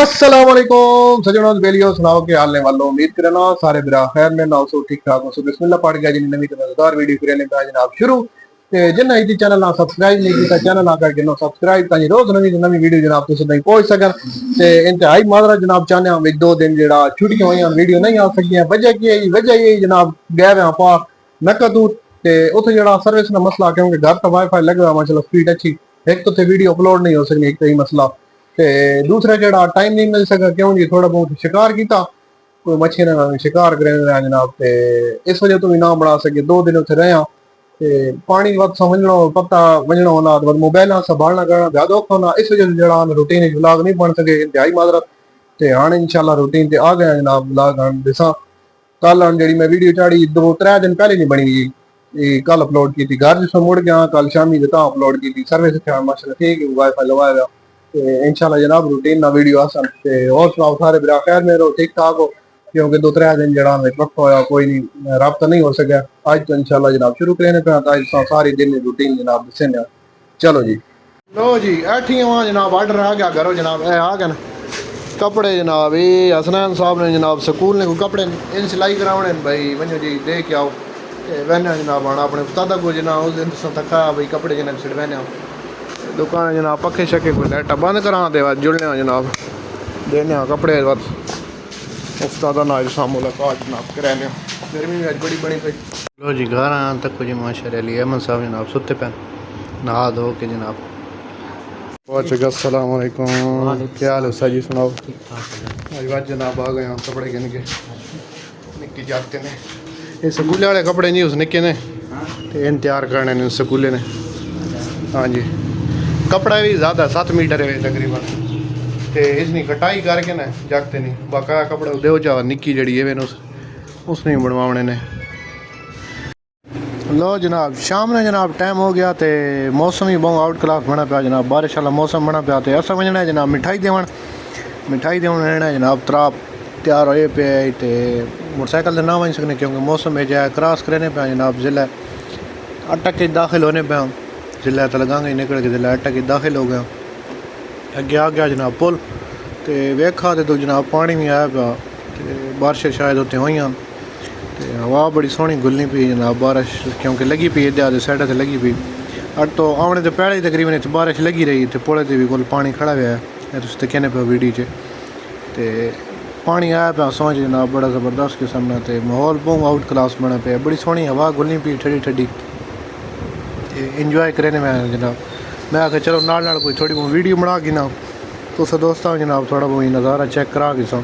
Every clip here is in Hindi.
अस्सलाम वालेकुम सजनों बेलियो सुनाओ के हाल ने वालों उम्मीद करना सारे बिरा खैर में ना सो ठीक ठाक हो सो बिस्मिल्लाह पढ़ गया जिन नवी मजेदार वीडियो करने का जनाब शुरू ते जिन इदी चैनल ना सब्सक्राइब नहीं किया चैनल ना करके नो सब्सक्राइब ताकि रोज नवी नवी वीडियो जनाब तुम नहीं पहुंच सकन ते इंतहाई माजरा जनाब चाहने हम एक दो दिन जेड़ा छुट्टियां हुई वीडियो नहीं आ सकी वजह की है वजह यही जनाब गए हुए पा नकदू ते उथे जेड़ा सर्विस का मसला क्योंकि घर तो वाईफाई लगे हुआ माशाल्लाह स्पीड अच्छी एक तो वीडियो अपलोड नहीं हो सकनी एक तो ही मसला ते दूसरा जेड़ा टाइम नहीं मिल सका क्यों जी थोड़ा बहुत शिकार किया कोई मच्छी ने शिकार करे जनाब ते इस वजह तो भी ना बना सके 2 दिन उत्थे रहे ते पानी वक्त समझना पता वजना होना मोबाइल संभालना करना ज्यादा औखा होना इस वजह से जेड़ा रूटीन व्लॉग नहीं बन सके इंतहाई माजरत ते हाँ इंशाल्लाह रूटीन ते आ गया जनाब व्लॉग दिसा कल जी मैं वीडियो चाड़ी 2-3 दिन पहले नहीं बनी कल अपलोड की थी घर जिसमें मुड़ गया कल शामी अपलोड की थी सर्विस माशाल्लाह ठीक है वाईफाई लगवाया इंशाल्लाह जनाब रूटीन ना वीडियो आसन ते और सुनाओ सारे बिरा खैर मेरे ठीक ठाक हो क्योंकि 2-3 दिन जड़ा वक्त होया कोई नहीं रब्ता नहीं हो सका आज तो इंशाल्लाह जनाब शुरू करने पे आज सारी दिन रूटीन जनाब दसे चलो जी लो जी ऐठी वहाँ जनाब आर्डर आ गया करो जनाब ए आ गए कपड़े जनाब ये हसनैन साहब ने जनाब स्कूल ने कोई कपड़े इन सिलाई कराने भाई वनो जी दे के आओ वहने जनाब आना अपने उस्तादा को जनाब उस दिन तक भाई कपड़े जनाब सिर वहने दुकान जनाब पखे शके कोई लाइटा बंद करा दे जुड़ने जनाब देने कपड़े बस उस्तादा नाज सा मुलाकात जनाब कराने गर्मी भी बड़ी बनी पई लो जी घर आया तक जी माशाल्लाह अली अहमद साहब जनाब सुते पैन नहा धो के जनाब पहुँच गया अस्सलाम वालेकुम क्या हाल है जी सुनाओ आज बात जनाब आ गए कपड़े गिन के निक्की जाते ने ये स्कूले वाले कपड़े नहीं उस निक्के ने इन तैयार करने ने स्कूले ने हाँ जी कपड़ा भी ज़्यादा 7 मीटर है तकरीबन तो इसकी कटाई करके ना जागते नहीं बकाया कपड़ा दो जा निक्की जड़ी है उसने बनवाने ने लो जनाब शाम ने जनाब टाइम हो गया तो मौसम ही बहुत आउट क्लास बना पाया जनाब बारिश वाला मौसम बना पाया तो असा वजना है जनाब मिठाई देवन रहना है जनाब त्राप तैयार होए पे तो मोटरसाइकिल ना वन सकने क्योंकि मौसम है जाए क्रॉस करने पे जनाब जिले अटक के दाखिल होने पे जिले तो लगांगे निकल के जिले अटक के दाखिल हो गया अगे आ गया जनाब पुल तो वेखा तो जनाब पानी भी आया पाया तो बारिश शायद उत्ते हुई तो हवा बड़ी सोहनी गुलनी पी जनाब बारिश क्योंकि लगी पी इधर साइड से लगी पी अट तो आने तो पहले तकरीबन इतने बारिश लगी रही तो पुल से भी कोल पानी खड़ा हुआ है तुम कहने पे वीडियो च तो पानी आया पाया समझ जनाब बड़ा ज़बरदस्त किस्म का तो माहौल बहुत आउट क्लास बना पाया बड़ी सोहनी हवा गुलनी पी ठंडी ठंडी इंजॉय करने में जनाब मैं आखिर चलो नाल कोई थोड़ी बहुत वीडियो बना के ना तुस दोस्तों जनाब थोड़ा बहुत नज़ारा चेक करा के सो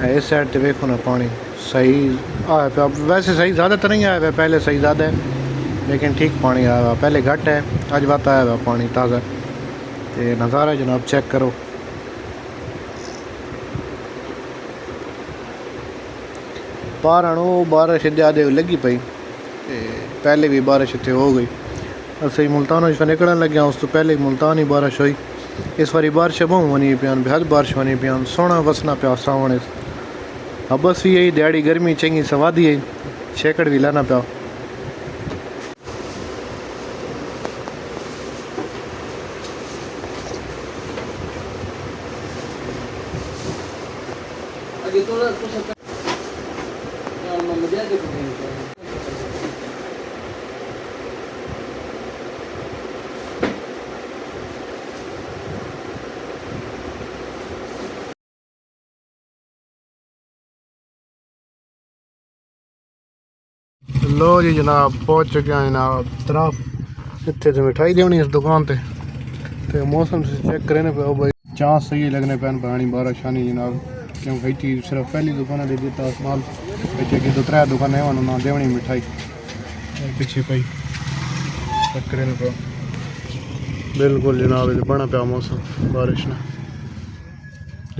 इस साइड तो वेखो ना पानी सही आया पाया वैसे सही ज़्यादा तो नहीं आया पाया पहले सही ज़्यादा है लेकिन ठीक पानी आया हुआ पहले घट है अज बात आया हुआ पानी ताज़ा तो नज़ारा जनाब चेक करो बाहर आणो बारिश ज़्यादा लगी पई पहले भी बारिश इतने हो गई असं मुल्तान से निकलने लगे उस तो पहले मुल्तान ही बारिश हुई इस बारी बारिश बहुत वनी पान बेहद बारिश वनी पान सोहना वसना पाया सावण हाँ बस भी यही दिहाड़ी गर्मी चंगी सवादी है छेकड़ भी लाना पाया लो जी जनाब पहुँच चुके हैं जनाब तरफ इतने तो मिठाई देनी इस दुकान पे तो मौसम से चेक करने पे भाई चांस सही लगने पैन पानी बारिश आनी जनाब क्योंकि चीज़ सिर्फ पहली दुकान दे देता माल कि 2-3 दुकानें ना देवनी मिठाई पीछे पई चेक करने पे बिल्कुल जनाब ये बना पाया मौसम बारिश ने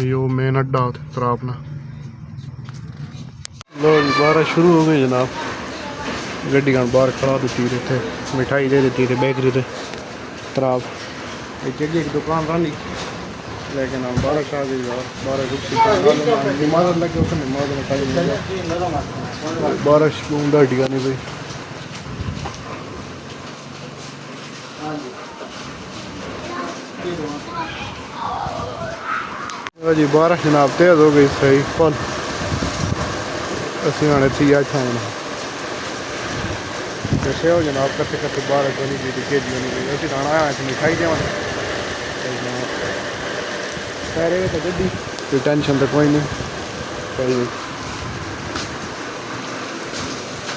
यो मेन अड्डा तराप ना लो जी बारिश शुरू हो गई जनाब गड्डी बाहर खड़ा दी इतने मिठाई दे दी बेकरी से तराब एक दुकान रही लेकिन हम बारिश आ गई बारिश इमारत लगे उसने बारिश ढाटिया नहीं पई जी बारिश जनाब तेज हो गई सही फुल असी हाँ इतनी अज आए दसे हो जनाब कट्ठे कट्ठे बारिश होनी पी तेजी होनी पी असी खाना आया इस मिठाई देव पैरे तो गड्डी कोई टेंशन तो कोई नहीं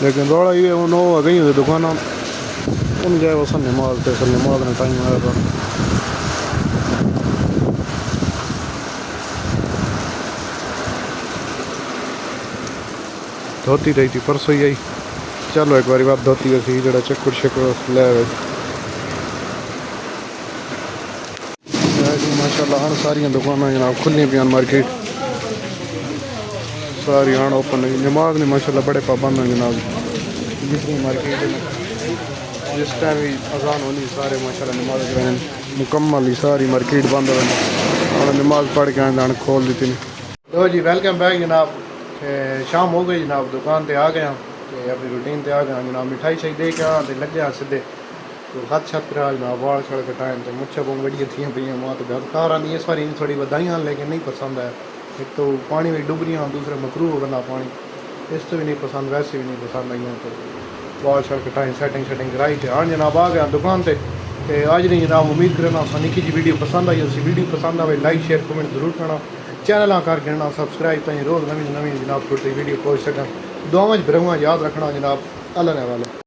लेकिन रौला ये हूँ हो गई दुकान उन जाए वो सन नमाज थे सन नमाज ने टाइम आया था धोती रही थी परसों ही आई चलो एक बार बात धोती वैसी जरा चक्कर शक्कर ले माशाल्लाह हाँ सारिया दुकान जनाब खुली पियान मार्केट सारी हाँ ओपन नमाज ने माशाल्लाह बड़े पाबंद हैं जनाब जितनी मार्केट जिस टाइम भी अजान होनी सारे माशाल्लाह नमाज मुकम्मल ही सारी मार्केट बंद हो नमाज पढ़ के आए खोल दी थी लो जी वेलकम बैक जनाब शाम हो गई जनाब दुकान पे आ गया तो अपनी रूटीन पे आ गया जनाब मिठाई शाई दे के आते लग गया सीधे तो हथ छत करा जनाब वाल छड़ कटाए तो मुच्छा बहुत बढ़िया थी पी मां तो घर कार आनी इस बार थोड़ी बधाइयां लेकिन नहीं पसंद है एक तो पानी में डुब रही दूसरा मकरूह बंदा पानी इस तो भी नहीं पसंद वैसे भी नहीं पसंद आई तो वाल छड़ कटाई सेटिंग शेटिंग कराई तो हाँ जनाब आ गया दुकान पर आज नहीं जनाब उम्मीद करना निकी जी वीडियो पसंद आई उसी वीडियो पसंद आए लाइक शेयर कमेंट जरूर करना चैनल कर गिरना सबसक्राइब ताकि रोज़ नवी नवी जनाब थोड़ी वीडियो पहुँच सकन दुआवां च फिरूंगा याद रखना जनाब अल्लाह ने वाले।